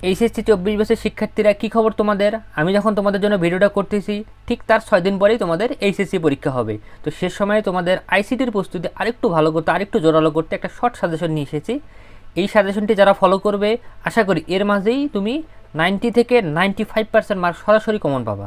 HSC 24 বছর শিক্ষার্থীরা কী খবর তোমাদের? আমি যখন তোমাদের জন্য ভিডিওটা করতেছি ঠিক তার 6 দিন পরেই তোমাদের এইচএসসি পরীক্ষা হবে। তো শেষ সময়ে তোমাদের আইসিটির প্রস্তুতি আরেকটু ভালো করতে, আরেকটু জোরালো করতে একটা শর্ট সাজেশন নিয়ে এসেছি। এই সাজেশনটি যারা ফলো করবে আশা করি এর মাঝেই তুমি 90 থেকে 95% মার্ক সরাসরি কমন পাবা।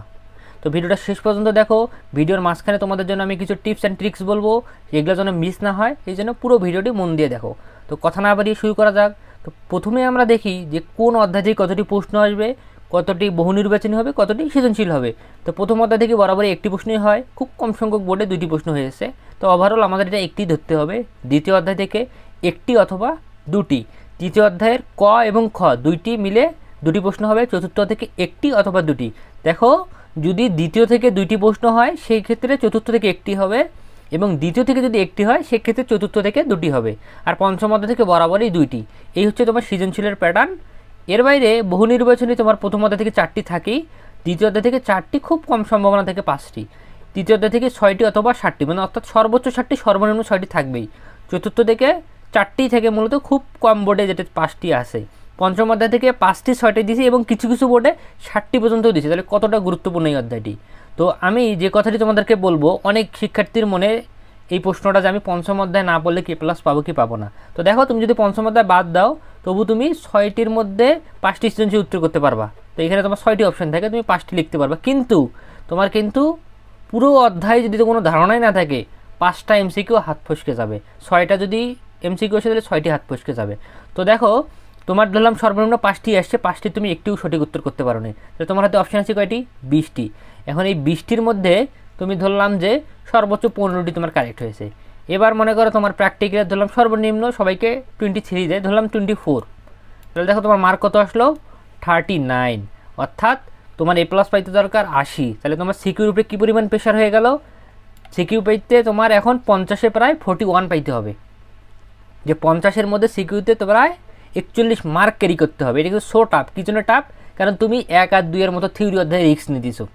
তো ভিডিওটা শেষ পর্যন্ত দেখো। ভিডিওর মাঝখানে তোমাদের জন্য আমি কিছু টিপস অ্যান্ড ট্রিক্স বলবো, এগুলো যেন মিস না হয়, এই জন্য পুরো ভিডিওটি মন দিয়ে দেখো। তো কথা না বাড়িয়ে শুরু করা যাক। তো প্রথমে আমরা দেখি যে কোন অধ্যায় থেকে কতটি প্রশ্ন আসবে, কতটি বহু নির্বাচনী হবে, কতটি সৃজনশীল হবে। তো প্রথম অধ্যায় থেকে বরাবরই একটি প্রশ্নই হয়, খুব কম সংখ্যক বোর্ডে 2টি প্রশ্ন হয়েছে। তো ওভারঅল আমাদের এটা একটি ধরতে হবে। দ্বিতীয় অধ্যায় থেকে একটি অথবা 2টি। তৃতীয় অধ্যায়ের ক এবং খ 2টি মিলে 2টি প্রশ্ন হবে। চতুর্থ থেকে একটি অথবা 2টি। দেখো, যদি দ্বিতীয় থেকে 2টি প্রশ্ন হয় সেই ক্ষেত্রে চতুর্থ থেকে একটি হবে, এবং দ্বিতীয় থেকে যদি একটি হয় সেক্ষেত্রে চতুর্থ থেকে 2টি হবে, আর পঞ্চম অধ্যায় থেকে বরাবরই 2টি। এই হচ্ছে তোমার সৃজনশীলের প্যাটার্ন। এর বাইরে বহু নির্বাচনী তোমার প্রথম অধ্যায় থেকে 4টি থাকেই, দ্বিতীয় অধ্যায় থেকে 4টি, খুব কম সম্ভাবনা থেকে 5টি, তৃতীয় অধ্যায় থেকে 6টি অথবা 7টি, মানে অর্থাৎ সর্বোচ্চ 7টি, সর্বনিম্ন 6টি থাকবেই। চতুর্থ থেকে 4টি থেকে মূলত খুব কম বোর্ডে যেটা 5টি আসে। পঞ্চম অধ্যায় থেকে 5টি 6টি দিয়েছি, এবং কিছু কিছু বোর্ডে 7টি পর্যন্তও দিয়েছি। তাহলে কতটা গুরুত্বপূর্ণ এই অধ্যায়টি। তো আমি যে কথাটি তোমাদেরকে বলবো, অনেক শিক্ষার্থীর মনে এই প্রশ্নটা যে আমি পঞ্চম অধ্যায় না পড়লে কে প্লাস পাবো কি পাবো না। তো দেখো, তুমি যদি পঞ্চম অধ্যায় বাদ দাও তবু তুমি 6টির মধ্যে 5টি সৃজনশীল উত্তর করতে পারবা। তো এখানে তোমার 6টি অপশন থাকে, তুমি 5টি লিখতে পারবা। কিন্তু পুরো অধ্যায় যদি কোনো ধারণাই না থাকে, 5টা এমসিকিউ হাত ফসকে যাবে। 6টা যদি এমসিকিউ এসে তাহলে 6টি হাত ফসকে যাবে। তো দেখো, তোমার ধরলাম সর্বনিম্ন 5টি আসছে, 5টি তুমি একটিও সঠিক উত্তর করতে পারো নি। তাহলে তোমার হাতে অপশন আছে কয়টি? 20টি। এখন এই 20টির মধ্যে তুমি ধরলাম যে সর্বোচ্চ 15টি তোমার কারেক্ট হয়েছে। এবার মনে করো তোমার প্র্যাকটিক্যাল ধরলাম সর্বনিম্ন সবাইকে 23 দেয়, ধরলাম 24। তাহলে দেখো তোমার মার্ক কত আসলো? 39। অর্থাৎ তোমার এ প্লাস পাইতে দরকার 80। তাহলে তোমার সিকিউর উপরে কী পরিমাণ প্রেশার হয়ে গেল? সিকিউ পাইতে তোমার এখন 50-এ প্রায় 41 পাইতে হবে। যে 50-এর মধ্যে সিকিউতে তো প্রায় 41 মার্ক ক্যারি করতে হবে। এটা কিন্তু সো টাফ। কি জন্য টাফ? কারণ তুমি 1 আর 2 এর মতো থিওরি অধ্যায়ে রিস্ক নিতেছো।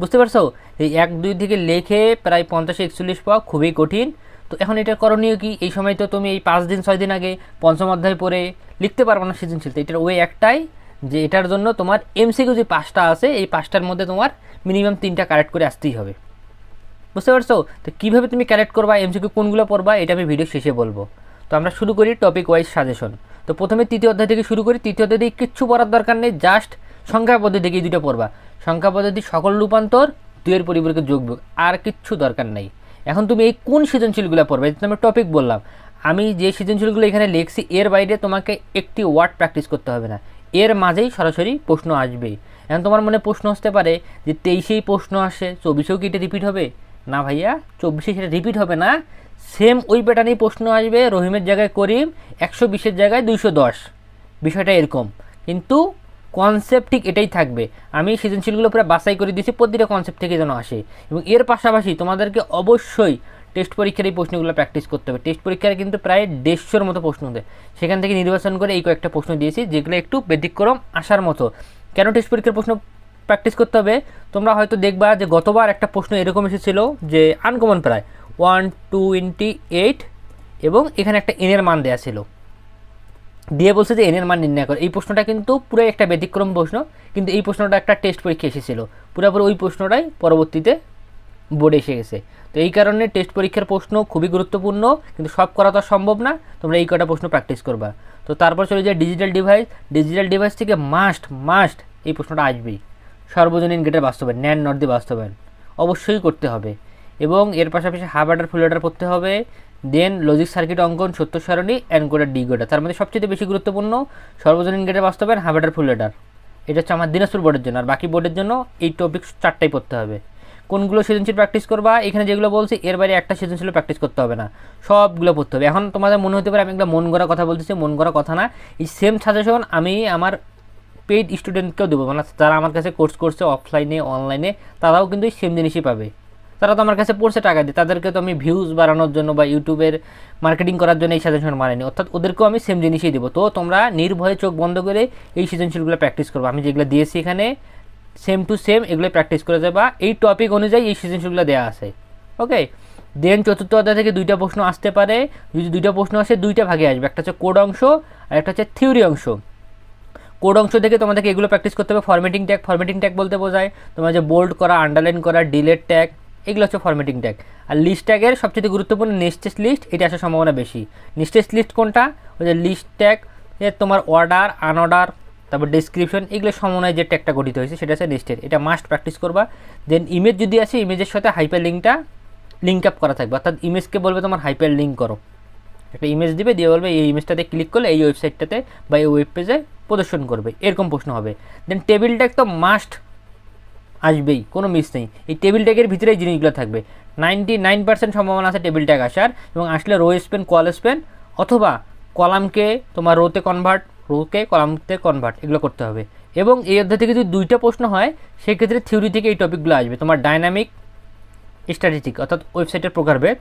বুঝতে পারছো? এই 1, 2 থেকে লেখে প্রায় 50-এ 41 পাওয়া খুবই কঠিন। তো এখন এটার করণীয় কি? এই সময় তো তুমি এই 5 দিন 6 দিন আগে পঞ্চম অধ্যায় পড়ে লিখতে পারবো না সৃজনশীল। এটার ওয়ে একটাই, যে এটার জন্য তোমার এমসিকিউ যে 5টা আছে, এই 5টার মধ্যে তোমার মিনিমাম 3টা কারেক্ট করে আসতেই হবে। বুঝতে পারছো? তো কীভাবে তুমি কারেক্ট করবা, এমসিকিউ কোনগুলো পড়বা, এটা আমি ভিডিও শেষে বলবো। তো আমরা শুরু করি টপিক ওয়াইজ সাজেশন। তো প্রথমে তৃতীয় অধ্যায় থেকে শুরু করি। তৃতীয় অধ্যায় থেকে কিচ্ছু পড়ার দরকার নেই, জাস্ট সংখ্যা পদ্ধতি থেকে এই দুটো পড়বা। সংখ্যা পদ্ধতি, সকল রূপান্তর, 2-এর পরিবর্তে যোগবিয়োগ, আর কিচ্ছু দরকার নেই। এখন তুমি এই কোন সৃজনশীলগুলো পড়বে, এটা আমি টপিক বললাম। আমি যে সৃজনশীলগুলো এখানে লিখছি এর বাইরে তোমাকে একটি ওয়ার্ড প্র্যাকটিস করতে হবে না, এর মাঝেই সরাসরি প্রশ্ন আসবে। এখন তোমার মনে প্রশ্ন আসতে পারে যে 23-এই প্রশ্ন আসে, 24-এও কি এটা রিপিট হবে? না ভাইয়া, 24-এ সেটা রিপিট হবে না, সেম ওই প্যাটার্নেই প্রশ্ন আসবে। রহিমের জায়গায় করিম, 120-এর জায়গায় 210, বিষয়টা এরকম। কিন্তু কনসেপ্ট ঠিক এটাই থাকবে। আমি সৃজনশীলগুলো পুরো বাছাই করে দিয়েছি প্রতিটা কনসেপ্ট থেকে যেন আসে। এবং এর পাশাপাশি তোমাদেরকে অবশ্যই টেস্ট পরীক্ষার এই প্রশ্নগুলো প্র্যাকটিস করতে হবে। টেস্ট পরীক্ষার কিন্তু প্রায় 150-এর মতো প্রশ্ন দেয়, সেখান থেকে নির্বাচন করে এই কয়েকটা প্রশ্ন দিয়েছি যেগুলো একটু ব্যতিক্রম আসার মতো। কেন টেস্ট পরীক্ষার প্রশ্ন প্র্যাকটিস করতে হবে? তোমরা হয়তো দেখবা যে গতবার একটা প্রশ্ন এরকম এসেছিলো যে আনকমন প্রায় 128, এবং এখানে একটা এনের মান দেওয়া ছিল, দিয়ে বলছে যে এনের মান নির্ণয় করে। এই প্রশ্নটা কিন্তু পুরো একটা ব্যতিক্রম প্রশ্ন, কিন্তু এই প্রশ্নটা একটা টেস্ট পরীক্ষা এসেছিলো, পুরোপুরি ওই প্রশ্নটাই পরবর্তীতে বোর্ডে এসে গেছে। তো এই কারণে টেস্ট পরীক্ষার প্রশ্ন খুবই গুরুত্বপূর্ণ, কিন্তু সব করা তো সম্ভব না। তোমরা এই কটা প্রশ্ন প্র্যাকটিস করবা। তো তারপর চলে যায় ডিজিটাল ডিভাইস। ডিজিটাল ডিভাইস থেকে মাস্ট এই প্রশ্নটা আসবেই। সর্বজনীন গেটের বাস্তবায়ন, ন্যান নট দিয়ে বাস্তবায়ন অবশ্যই করতে হবে, এবং এর পাশাপাশি হাফ অ্যাডার ফুল অ্যাডার পড়তে হবে। দেন লজিক সার্কিট অঙ্কন, সত্য সারণী, এনকোডার ডিকোডার। তার মধ্যে সবচেয়ে বেশি গুরুত্বপূর্ণ সর্বজনীন গেটের বাস্তবায়ন, হাফ অ্যাডার ফুল অ্যাডার। এটা হচ্ছে আমার দিনাজপুর বোর্ডের জন্য। আর বাকি বোর্ডের জন্য এই টপিক 4টাই পড়তে হবে। কোনগুলো সৃজনশীল প্র্যাকটিস করবা, এখানে যেগুলো বলছি এর বাইরে একটা সৃজনশীল প্র্যাকটিস করতে হবে না, সবগুলো পড়তে হবে। এখন তোমাদের মনে হতে পারে আমি একটা মন গড়া কথা বলতেছি, মন গড়া কথা না। এই সেম সাজেশন আমি আমার পেইড স্টুডেন্টকেও দেবো, মানে যারা আমার কাছে কোর্স করছে অফলাইনে অনলাইনে, তারাও কিন্তু এই সেম জিনিসই পাবে। তারা তো আমার কাছে পড়ছে টাকা দিয়ে, তাদেরকে তো আমি ভিউজ বাড়ানোর জন্য বা ইউটিউবের মার্কেটিং করার জন্য এই সাজেশন মানেনি, অর্থাৎ ওদেরকেও আমি সেম জিনিসই দেবো। তো তোমরা নির্ভয়ে চোখ বন্ধ করে এই সৃজনশীলগুলো প্র্যাকটিস করবো। আমি যেগুলো দিয়েছি এখানে সেম টু সেম এগুলো প্র্যাকটিস করে যাবা। এই টপিক অনুযায়ী এই সৃজনশীলগুলো দেওয়া আছে। ওকে। দেন চতুর্থ অধ্যায় থেকে 2টা প্রশ্ন আসতে পারে। যদি 2টা প্রশ্ন আসে 2টা ভাগে আসবে, একটা হচ্ছে কোড অংশ আর একটা হচ্ছে থিওরি অংশ। কোড অংশ থেকে তোমাদেরকে এগুলো প্র্যাকটিস করতে হবে। ফরম্যাটিং ট্যাগ বলতে বোঝায় তোমার যে বোল্ড করা, আন্ডারলাইন করা, ডিলেট ট্যাগ, এগুলো হচ্ছে ফরম্যাটিং ট্যাগ। আর লিস্ট ট্যাগের সবচেয়ে গুরুত্বপূর্ণ নেস্টেড লিস্ট, এটা আসার সম্ভাবনা বেশি। নেস্টেড লিস্ট কোনটা? ওই যে লিস্ট ট্যাগ তোমার অর্ডার, আনঅর্ডার, তারপর ডেসক্রিপশন, এগুলো সমন্বয়ে যে ট্যাগটা গঠিত হয়েছে সেটা হচ্ছে নেস্টেড। এটা মাস্ট প্র্যাকটিস করবা। দেন ইমেজ যদি আসে, ইমেজের সাথে হাইপার লিঙ্কটা লিঙ্ক আপ করা থাকবে, অর্থাৎ ইমেজকে বলবে তোমার হাইপার লিঙ্ক করো। একটা ইমেজ দিবে, দিয়ে বলবে এই ইমেজটাতে ক্লিক করলে এই ওয়েবসাইটটাতে বা এই ওয়েব পেজে প্রদর্শন করবে, এরকম প্রশ্ন হবে। দেন টেবিল ট্যাগ তো মাস্ট আসবেই, কোনো মিস নেই। এই টেবিল ট্যাগের ভিতরে এই জিনিসগুলো থাকবে। 99% সম্ভাবনা আছে টেবিল ট্যাগ আসার, এবং আসলে রো স্পেন, কল স্পেন, অথবা কলামকে তোমার রোতে কনভার্ট, রোকে কলামতে কনভার্ট, এগুলো করতে হবে। এবং এই অধ্যায় থেকে যদি 2টা প্রশ্ন হয়, সেক্ষেত্রে থিওরি থেকে এই টপিকগুলো আসবে। তোমার ডাইনামিক, স্ট্র্যাটেজিক অর্থাৎ ওয়েবসাইটের প্রকারভেদ,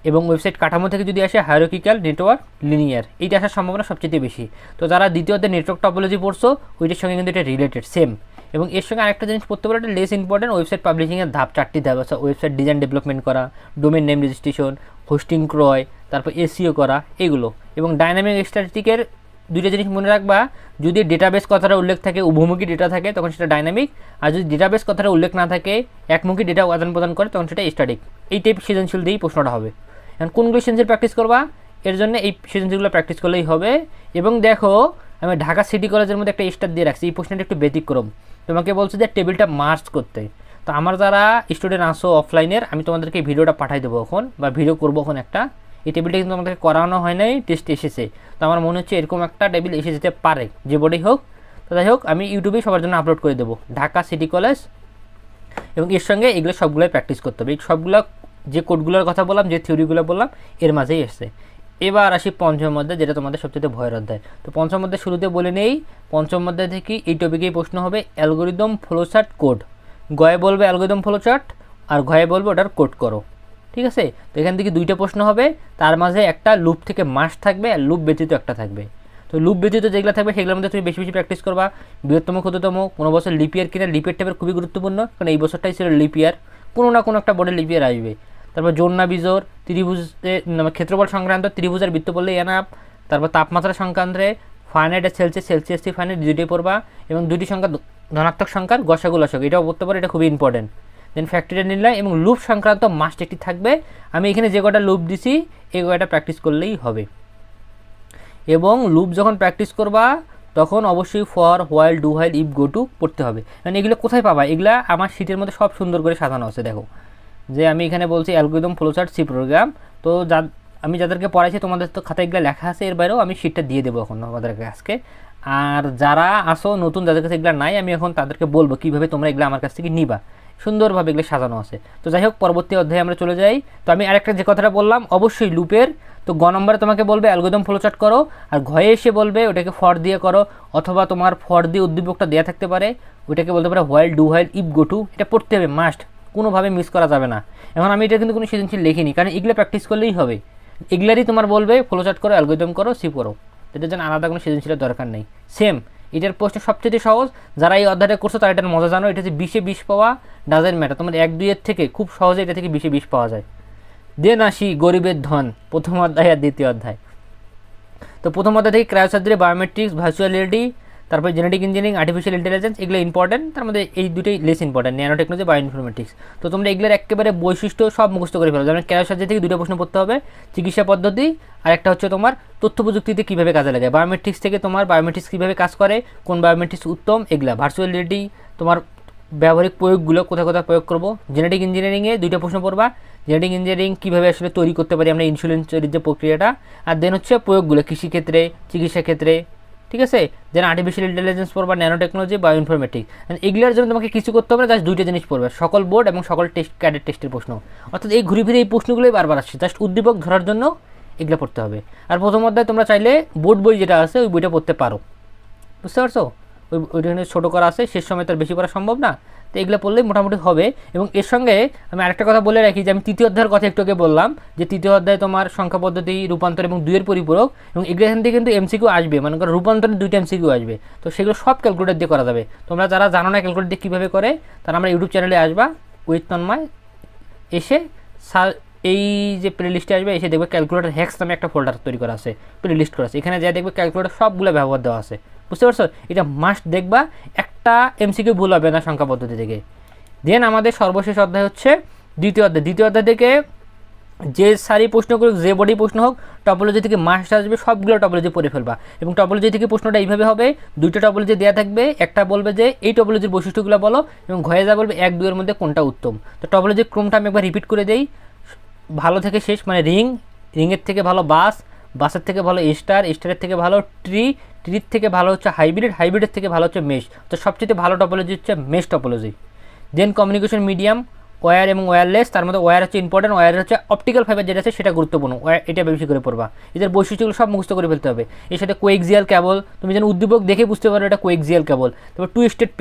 এবং ওয়েবসাইট কাঠামো থেকে যদি আসে হায়ারার্কিক্যাল, নেটওয়ার্ক, লিনিয়ার, এইটা আসার সম্ভাবনা সবচেয়ে বেশি। তো যারা দ্বিতীয় অধ্যায়ে নেটওয়ার্ক টপোলজি পড়ছো, ওইটার সঙ্গে কিন্তু এটা রিলেটেড সেম। এবং এর সঙ্গে আরেকটা জিনিস পড়তে পারো, এটা লেস ইম্পর্টেন্ট, ওয়েবসাইট পাবলিশিংয়ের ধাপ, 4টি ধাপ আছে। ওয়েবসাইট ডিজাইন ডেভেলপমেন্ট করা, ডোমেন নেম রেজিস্ট্রেশন, হোস্টিং ক্রয়, তারপর এসইও করা, এগুলো। এবং ডাইনামিক স্ট্যাটিস্টিকের 2টা জিনিস মনে রাখবা, যদি ডেটাবেস কথাটা উল্লেখ থাকে, উভমুখী ডেটা থাকে, তখন সেটা ডাইনামিক। আর যদি ডেটাবেস কথাটা উল্লেখ না থাকে, একমুখী ডেটা আদান প্রদান করে, তখন সেটা স্ট্যাটিক। এই টাইপ সৃজনশীল দিয়েই প্রশ্নটা হবে। এখন কোনগুলো সৃজনশীল প্র্যাকটিস করবা? এর জন্য এই সৃজনশীলগুলো প্র্যাকটিস করলেই হবে। এবং দেখো, আমি ঢাকা সিটি কলেজের মধ্যে একটা স্টার দিয়ে রাখছি, এই প্রশ্নটা একটু ব্যতিক্রম। তোমাকে বলছে যে টেবিলটা মার্চ করতে। তো আমার যারা স্টুডেন্ট আসো অফলাইনের, আমি তোমাদেরকে এই ভিডিওটা পাঠাই দেবো এখন, বা ভিডিও করবো এখন একটা। এই টেবিলটা কিন্তু আমাদেরকে করানো হয় নাই, টেস্ট এসেছে। তো আমার মনে হচ্ছে এরকম একটা টেবিল এসে যেতে পারে, যে বোর্ডেই হোক। তো যাই হোক, আমি ইউটিউবেই সবার জন্য আপলোড করে দেবো, ঢাকা সিটি কলেজ। এবং এর সঙ্গে এগুলো সবগুলোই প্র্যাকটিস করতে হবে। এই সবগুলো যে কোডগুলোর কথা বললাম, যে থিওরিগুলো বললাম, এর মাঝেই এসছে। এবার আসি পঞ্চম অধ্যায়, যেটা তোমাদের সবচেয়ে ভয়ের অধ্যায়। তো পঞ্চম অধ্যায় শুরুতে বলে নেই, পঞ্চম অধ্যায় থেকে এই টপিকেই প্রশ্ন হবে অ্যালগোরিদম ফ্লোচার্ট কোড। গয়ে বলবে অ্যালগোরিদম ফ্লোচার্ট, আর ঘয়ে বলবে ওটার কোড করো। ঠিক আছে? তো এখান থেকে 2টা প্রশ্ন হবে, তার মাঝে একটা লুপ থেকে মাস্ট থাকবে, আর লুপ ব্যতীত একটা থাকবে। তো লুপ ব্যতীত যেগুলো থাকবে সেগুলোর মধ্যে তুমি বেশি বেশি প্র্যাকটিস করবা। বৃহত্তম, ক্ষুদ্রতম, কোনো বছর লিপিয়ার কিনা, লিপিয়ার টেপের খুবই গুরুত্বপূর্ণ, কারণ এই বছরটাই ছিল লিপিয়ার, কোনো না কোনো একটা বোর্ডে লিপিয়ার আসবে। তারপর জোড়না বিজোড়, ত্রিভুজে ক্ষেত্রফল সংক্রান্ত, ত্রিভুজের বৃত্ত বললে এনাপ। তারপর তাপমাত্রা সংক্রান্তে ফারেনহাইট আর সেলসিয়াস ফারেনহাইট 2টোই পড়বা। এবং 2টি সংখ্যা ধনাত্মক সংখ্যার গসাগু লসাগু, এটাও পড়তে পারো, এটা খুবই ইম্পর্টেন্ট। দেন ফ্যাক্টরিয়াল নির্ণয় এবং লুপ সংক্রান্ত মাস্ট একটি থাকবে। আমি এখানে যে কটা লুপ দিছি, এই কয়টা প্র্যাকটিস করলেই হবে। এবং লুপ যখন প্র্যাকটিস করবা, তখন অবশ্যই for, while, do while, if, go to পড়তে হবে। মানে এগুলো কোথায় পাবা? এগুলা আমার শীটের মধ্যে সব সুন্দর করে সাজানো আছে। দেখো, যে আমি এখানে বলছি অ্যালগরিদম ফ্লোচার্ট সি প্রোগ্রাম। তো আমি যাদেরকে পড়াইছি, তোমাদের তো খাতায় এগুলো লেখা আছে, এর বাইরেও আমি শীটটা দিয়ে দেবো এখন আমাদেরকে আজকে। আর যারা আসো নতুন, যাদের কাছে এগুলো নাই, আমি এখন তাদেরকে বলবো কীভাবে তোমরা এগুলো আমার কাছ থেকে নিবা। সুন্দরভাবে এগুলো সাজানো আছে। তো যাই হোক, পরবর্তী অধ্যায়ে আমরা চলে যাই। তো আমি আরেকটা যে কথাটা বললাম, অবশ্যই লুপের, তো গ নম্বরে তোমাকে বলবে অ্যালগরিদম ফ্লোচার্ট করো, আর ঘয়ে এসে বলবে ওটাকে ফর দিয়ে করো, অথবা তোমার ফর দিয়ে উদ্দীপকটা দেওয়া থাকতে পারে, ওইটাকে বলতে পারে while, do while, if, go to. এটা পড়তে হবে মাস্ট, কোনোভাবে মিস করা যাবে না। এখন আমি এটা কিন্তু কোনো সৃজনশীল লিখিনি, কারণ এগুলো প্র্যাকটিস করলেই হবে। এগুলারই তোমার বলবে ফ্লোচার্ট করো, অ্যালগরিদম করো, সি করো। এটার জন্য আলাদা কোনো সৃজনশীলের দরকার নেই। সেম এটার প্রশ্ন সবচেয়ে সহজ। যারা এই অধ্যায়টা করছো তারা এটার মজা জানো। এটা হচ্ছে 20-এ 20 পাওয়া ডাজেন্ট ম্যাটার, তোমার 1-2 থেকে খুব সহজে এটা থেকে 20-এ 20 পাওয়া যায়। দেন আসি গরিবের ধন, প্রথম অধ্যায় আর দ্বিতীয় অধ্যায়। তো প্রথম অধ্যায় থেকে ক্রায়োসার্জারি, বায়োমেট্রিক্স, ভার্চুয়াল রিয়েলিটি, তারপর জেনেটিক ইঞ্জিনিয়ারিং, আর্টিফিশিয়াল ইন্টেলিজেন্স, এগুলো ইম্পর্টেন্ট। তার মধ্যে এই দুটোই less important, nano technology, bio informatics. তো তোমরা এগুলোর একেবারে বৈশিষ্ট্য সব মুখস্থ করে ফেলো। যেমন ক্রায়োসার্জারি থেকে 2টা প্রশ্ন পড়তে হবে, চিকিৎসা পদ্ধতি, আর একটা হচ্ছে তোমার তথ্য প্রযুক্তিতে কীভাবে কাজে লাগে। বায়োমেট্রিক্স থেকে তোমার বায়োমেট্রিক্স কীভাবে কাজ করে, কোন বায়োমেট্রিক্স উত্তম, এগুলা। ভার্চুয়াল রিয়েলিটি তোমার ব্যবহারিক প্রয়োগগুলো কোথায় কোথায় প্রয়োগ করবো। জেনেটিক ইঞ্জিনিয়ারিংয়ে 2টা প্রশ্ন পড়বা, জেনেটিক ইঞ্জিনিয়ারিং কীভাবে আসলে তৈরি করতে পারি আমরা ইনসুলিন তৈরির যে প্রক্রিয়াটা। আর দেন হচ্ছে প্রয়োগগুলো কৃষিক্ষেত্রে, চিকিৎসা ক্ষেত্রে, ঠিক আছে। দেন আর্টিফিশিয়াল ইন্টেলিজেন্স পড়বা, ন্যানো টেকনোলজি, বায়ো ইনফরমেটিক্স। এগুলোর জন্য তোমাকে কিছু করতে হবে না, জাস্ট 2টা জিনিস পড়বে, সকল বোর্ড এবং সকল টেস্ট ক্যাডেট টেস্টের প্রশ্ন। অর্থাৎ এই ঘুরে ফিরে এই প্রশ্নগুলোই বারবার আসছে, জাস্ট উদ্দীপক ধরার জন্য এগুলো পড়তে হবে। আর প্রথম অধ্যায় তোমরা চাইলে বোর্ড বই যেটা আছে ওই বইটা পড়তে পারো, বুঝতে পারছো। ওইটা ছোটো করা আছে, শেষ সময় তার বেশি পড়া সম্ভব না। তো এগুলো পড়লেই মোটামুটি হবে। এবং এর সঙ্গে আমি আরেকটা কথা বলে রাখি, যে আমি তৃতীয় অধ্যায়ের কথা একটু আগে বললাম, যে তৃতীয় অধ্যায়ে তোমার সংখ্যা পদ্ধতি, রূপান্তর এবং 2-এর পরিপূরক, এবং এখান থেকে কিন্তু এমসিকিউ আসবে, মানে রূপান্তরের 2টা এমসিকিউ আসবে। তো সেগুলো সব ক্যালকুলেটর দিয়ে করা যাবে। তোমরা যারা জানো না ক্যালকুলেটর দিয়ে কীভাবে করে, তারা আমরা ইউটিউব চ্যানেলে আসবা, উইথ তন্ময়, এসে এই যে প্লে লিস্টে আসবে, এসে দেখবে ক্যালকুলেটর হ্যাক্স নামে একটা ফোল্ডার তৈরি করা আছে, প্লে লিস্ট করা আছে। এখানে যা দেখবে ক্যালকুলেটর সবগুলো ব্যবহার দেওয়া আছে, বুঝতে পারছো? এটা মাস্ট দেখবা, একটা এমসিকিউ ভুল হবে না সংখ্যা পদ্ধতি থেকে। দেন আমাদের সর্বশেষ অধ্যায় হচ্ছে দ্বিতীয় অধ্যায় থেকে যে সারি প্রশ্ন করুক, যে বডি প্রশ্ন হোক, টপোলজি থেকে মাস্ট আসবে, সবগুলো টপোলজি পড়ে ফেলবা। এবং টপোলজি থেকে প্রশ্নটা এইভাবে হবে, দুইটা টপোলজি দেওয়া থাকবে, একটা বলবে যে এই টপোলজির বৈশিষ্ট্যগুলো বলো, এবং ঘয়ে যা বলবে 1-2 এর মধ্যে কোনটা উত্তম। তো টপোলজির ক্রমটা আমি একবার রিপিট করে দেই, ভালো থেকে শেষ, মানে রিংয়ের থেকে ভালো বাসের থেকে ভালো স্টারের থেকে ভালো ট্রির থেকে ভালো হচ্ছে হাইব্রিডের থেকে ভালো হচ্ছে মেশ। তো সবচেয়ে ভালো টপোলজি হচ্ছে মেশ টপোলজি। দেন কমিউনিকেশন মিডিয়াম, ওয়্যার এবং ওয়্যারলেস, তার মধ্যে ওয়্যার হচ্ছে ইম্পর্টেন্ট, ওয়্যার হচ্ছে অপটিক্যাল ফাইবার যেটা আছে সেটা গুরুত্বপূর্ণ, এটা বেশি করে পড়বা। এদের বৈশিষ্ট্যগুলো সব মুখস্থ করে ফেলতে হবে। এর সাথে কোএক্সিয়াল কেবল, তুমি যেন উদ্দীপক দেখে বুঝতে পারো এটা কোএক্সিয়াল কেবল। তারপর টু স্টেট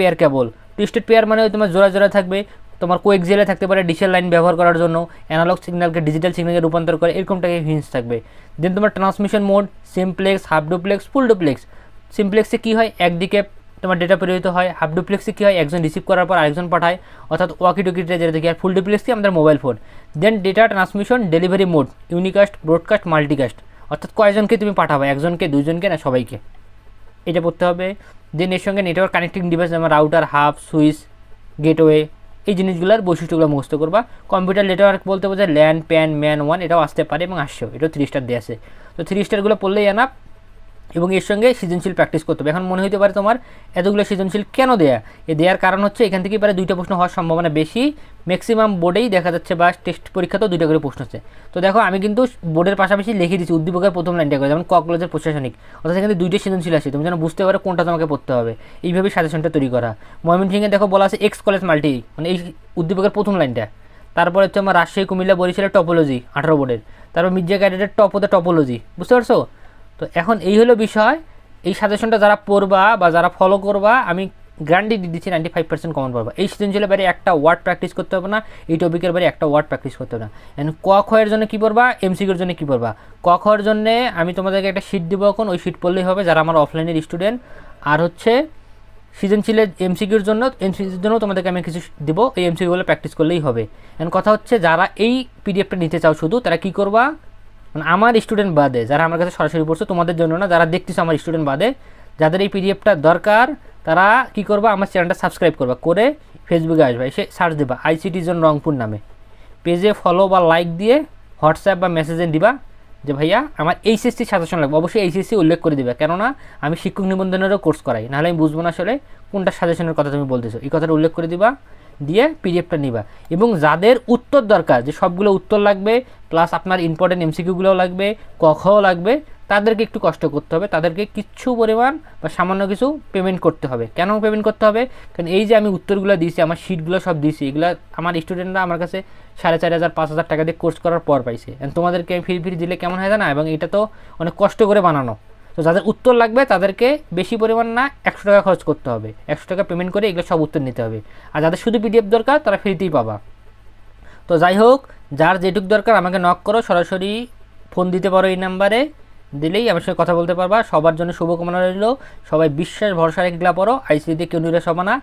পেয়ার মানে তোমার জোড়া থাকবে, তোমার কোএক্সিয়ালে থাকতে পারে ডিজিটাল লাইন ব্যবহার করার জন্য, অ্যানালগ সিগন্যালকে ডিজিটাল সিগন্যালে রূপান্তর করে, এরকমটাকে হিন্স থাকবে। দেন তোমার transmission mode, simplex, half duplex, full duplex. সিমপ্লেক্সে কী হয়, একদিকে তোমার ডেটা প্রেরিত হয়। হাফ ডুপ্লেক্সে কী হয়, একজন রিসিভ করার পর আরেকজন পাঠায়, অর্থাৎ ওয়াকি টকিটা যেটা দেখি। আর ফুল ডুপ্লেক্সে আমাদের mobile phone. Then data transmission delivery mode, unicast, broadcast, multicast, অর্থাৎ কয়জনকে তুমি পাঠাবে, একজনকে, দুইজনকে, না সবাইকে, এটা পড়তে হবে। দেন এর সঙ্গে নেটওয়ার্ক কানেক্টিং ডিভাইস যেমন রাউটার, হাব, সুইচ, গেটওয়ে, এই জিনিসগুলোর বৈশিষ্ট্যগুলো মুখস্থ করবা। কম্পিউটার নেটওয়ার্ক বলতে বোঝায় ল্যান, প্যান, ম্যান 1, এটাও আসতে পারে এবং আসছেও, এটাও 3 স্টার দিয়ে আছে। তো 3 স্টারগুলো পড়লেই এনাফ। এবং এর সঙ্গে সৃজনশীল প্র্যাকটিস করতে হবে। এখন মনে হতে পারে তোমার এতগুলো সৃজনশীল কেন দেয়া, দেওয়ার কারণ হচ্ছে এখান থেকেই প্রায় 2টা প্রশ্ন হওয়ার সম্ভাবনা বেশি। ম্যাক্সিমাম বোর্ডেই দেখা যাচ্ছে, বা টেস্ট পরীক্ষাতেও 2টা করে প্রশ্ন আছে। তো দেখো আমি কিন্তু বোর্ডের পাশাপাশি লিখে দিচ্ছি উদ্দীপকের প্রথম লাইনটা করে, যেমন কলেজের প্রশাসনিক, অর্থাৎ এখানে 2টা সৃজনশীল আছে, তুমি যেন বুঝতে পারো কোনটা তোমাকে পড়তে হবে, এইভাবেই সাজেশনটা তৈরি করা। ময়মনসিংহে দেখো বলা আছে এক্স কলেজ মাল্টি, মানে এই উদ্দীপকের প্রথম লাইনটা। তারপরে হচ্ছে আমার রাজশাহী, কুমিল্লা, বরিশালের টপোলজি 18 বোর্ডের। তারপর মির্জা ক্যাডেটের টপোলজি, বুঝতে পারছো? তো এখন এই হলো বিষয়। এই সাজেশনটা যারা পড়বা বা যারা ফলো করবা, আমি গ্যারান্টি দিয়ে দিচ্ছি 95% কমন পারবা। এই সৃজনশীলের বাইরে একটা ওয়ার্ড প্র্যাকটিস করতে হবে না, এই টপিকের বাইরে একটা ওয়ার্ড প্র্যাকটিস করতে হবে না। এন্ড ক খ এর জন্য কী পড়বা, এমসিকিউর জন্য কী পড়বা। ক খ এর জন্য আমি তোমাদেরকে একটা শিট দেবো, এখন ওই শিট পড়লেই হবে যারা আমার অফলাইনের স্টুডেন্ট। আর হচ্ছে সৃজনশীলের এমসিকিউর জন্য তোমাদেরকে আমি কিছু দেবো, এই এমসিকিউগুলো প্র্যাকটিস করলেই হবে। এন্ড কথা হচ্ছে যারা এই পিডিএফটা নিতে চাও শুধু, তারা কী করবা, মানে আমার স্টুডেন্ট বাদে, যারা আমার কাছে সরাসরি পড়ছো তোমাদের জন্য না, যারা দেখতেছো আমার স্টুডেন্ট বাদে, যাদের এই পিডিএফটা দরকার, তারা কি করবা, আমার চ্যানেলটা সাবস্ক্রাইব করবা, করে ফেসবুকে আসবা, এসে সার্চ দেবা আইসিটি জোন রংপুর নামে, পেজে ফলো বা লাইক দিয়ে হোয়াটসঅ্যাপ বা মেসেজে দিবা যে ভাইয়া আমার এইচএসসি সাজেশন লাগবে। অবশ্যই এইচএসসি উল্লেখ করে দিবা, কেননা আমি শিক্ষক নিবন্ধনেরও কোর্স করাই, নাহলে আমি বুঝবো না আসলে কোনটা সাজেশনের কথা তুমি বলতেছো। এই কথাটা উল্লেখ করে দিবা, দিয়ে পিডিএফটা নিবা। এবং যাদের উত্তর দরকার, যে সবগুলো উত্তর লাগবে, প্লাস আপনার ইম্পর্টেন্ট এমসিকিউগুলোও লাগবে, কখও লাগবে, তাদেরকে একটু কষ্ট করতে হবে, তাদেরকে কিছু পরিমাণ বা সামান্য কিছু পেমেন্ট করতে হবে। কেন পেমেন্ট করতে হবে, কারণ এই যে আমি উত্তরগুলো দিয়েছি, আমার শিটগুলো সব দিয়েছি, এগুলো আমার স্টুডেন্টরা আমার কাছে 4,500 5,000 টাকা দিয়ে কোর্স করার পর পাইছে। তোমাদেরকে ফ্রি দিলে কেমন হয় না, এবং এটা তো অনেক কষ্ট করে বানানো। তো যাদের উত্তর লাগবে তাদেরকে বেশি পরিমাণ না 100 টাকা খরচ করতে হবে, 100 টাকা পেমেন্ট করে এগুলো সব উত্তর নিতে হবে। আর যাদের শুধু পিডিএফ দরকার তারা ফ্রিতেই পাবা। তো যাই হোক, যার যেটুক দরকার আমাকে নক করো, সরাসরি ফোন দিতে পারো, এই নাম্বারে দিলেই আমার সঙ্গে কথা বলতে পারবা। সবার জন্য শুভকামনা রইল, সবাই বিশ্বাস ভরসা রেখে পড়ো, আইসিটি কেউ নিরাশ হবে না।